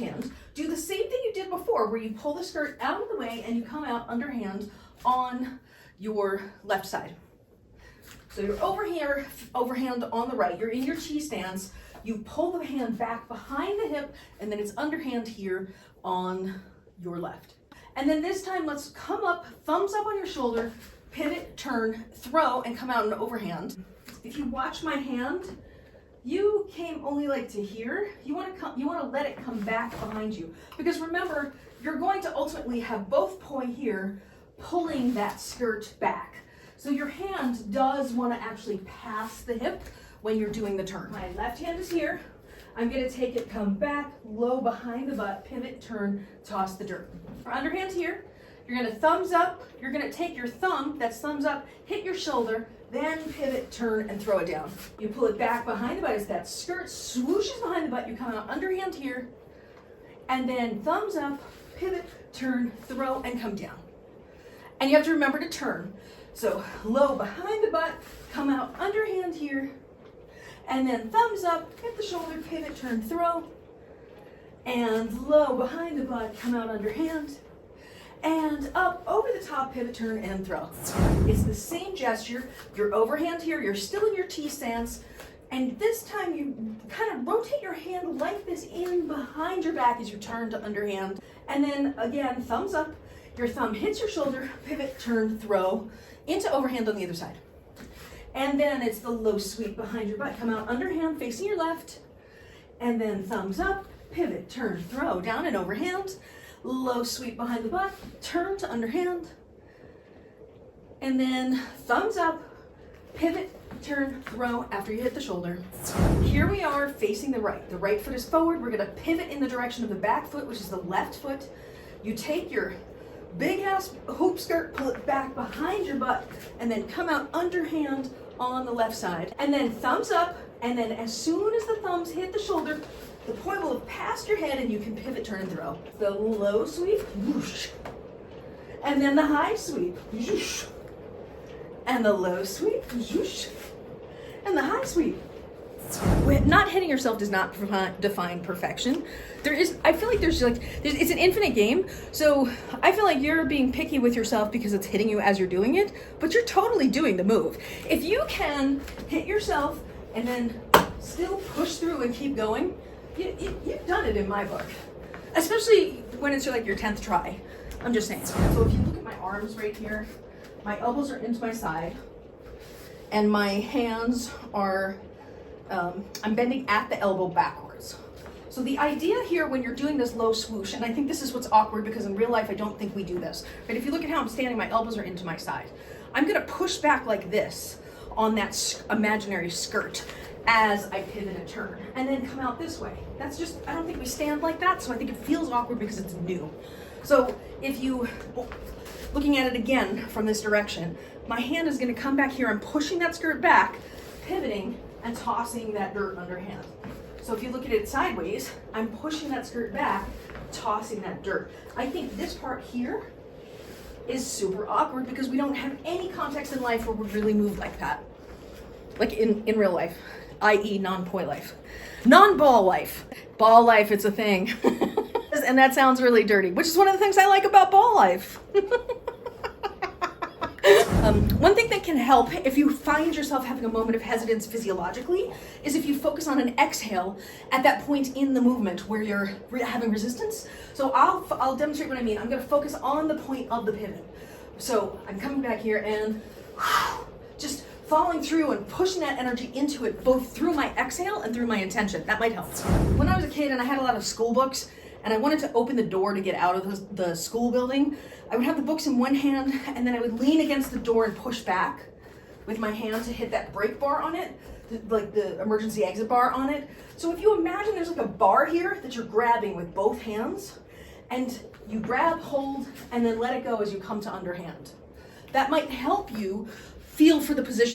hand, do the same thing you did before, where you pull the skirt out of the way and you come out underhand on your left side. So you're over here, overhand on the right. You're in your T stance. You pull the hand back behind the hip, and then it's underhand here on your left. And then this time, let's come up, thumbs up on your shoulder, pivot, turn, throw, and come out in overhand. If you watch my hand, you came only like to here. You want to let it come back behind you, because remember, you're going to ultimately have both poi here pulling that skirt back. So your hand does want to actually pass the hip when you're doing the turn. My left hand is here. I'm going to take it, come back, low behind the butt, pivot, turn, toss the dirt. For underhand here, you're going to thumbs up. You're going to take your thumb, that's thumbs up, hit your shoulder, then pivot, turn, and throw it down. You pull it back behind the butt as that skirt swooshes behind the butt. You come out underhand here, and then thumbs up, pivot, turn, throw, and come down. And you have to remember to turn. So low behind the butt, come out underhand here, and then thumbs up, hit the shoulder, pivot, turn, throw, and low behind the butt, come out underhand, and up over the top, pivot, turn, and throw. It's the same gesture. You're overhand here, you're still in your T stance, and this time you kind of rotate your hand like this in behind your back as you turn to underhand. And then again, thumbs up, your thumb hits your shoulder, pivot, turn, throw, into overhand on the other side. And then it's the low sweep behind your butt. Come out underhand facing your left, and then thumbs up, pivot, turn, throw, down and overhand, low sweep behind the butt, turn to underhand, and then thumbs up, pivot, turn, throw after you hit the shoulder. Here we are facing the right. The right foot is forward. We're going to pivot in the direction of the back foot, which is the left foot. You take your big ass hoop skirt, pull it back behind your butt, and then come out underhand on the left side. And then thumbs up, and then as soon as the thumbs hit the shoulder, the poi will have passed your head and you can pivot, turn, and throw. The low sweep, whoosh. And then the high sweep, whoosh. And the low sweep, whoosh. And the high sweep. Not hitting yourself does not define perfection. I feel like it's an infinite game. So I feel like you're being picky with yourself because it's hitting you as you're doing it, but you're totally doing the move. If you can hit yourself and then still push through and keep going, you've done it in my book. Especially when it's like your 10th try. I'm just saying. So if you look at my arms right here, my elbows are into my side, and my hands are I'm bending at the elbow backwards. So the idea here when you're doing this low swoosh, and I think this is what's awkward because in real life I don't think we do this, right? If you look at how I'm standing, my elbows are into my side. I'm gonna push back like this on that imaginary skirt as I pivot and turn, and then come out this way. That's just, I don't think we stand like that, so I think it feels awkward because it's new. So if you, looking at it again from this direction, my hand is gonna come back here, I'm pushing that skirt back, pivoting, and tossing that dirt underhand. So if you look at it sideways, I'm pushing that skirt back, tossing that dirt. I think this part here is super awkward because we don't have any context in life where we really move like that. Like in real life, i.e. non-poi life. Non-ball life. Ball life, it's a thing. And that sounds really dirty, which is one of the things I like about ball life. One thing that can help if you find yourself having a moment of hesitance physiologically is if you focus on an exhale at that point in the movement where you're having resistance. So I'll demonstrate what I mean. I'm going to focus on the point of the pivot. So I'm coming back here and just following through and pushing that energy into it both through my exhale and through my intention. That might help. When I was a kid and I had a lot of school books and I wanted to open the door to get out of the school building, I would have the books in one hand and then I would lean against the door and push back with my hand to hit that brake bar on it, like the emergency exit bar on it. So if you imagine there's like a bar here that you're grabbing with both hands, and you grab, hold, and then let it go as you come to underhand. That might help you feel for the position.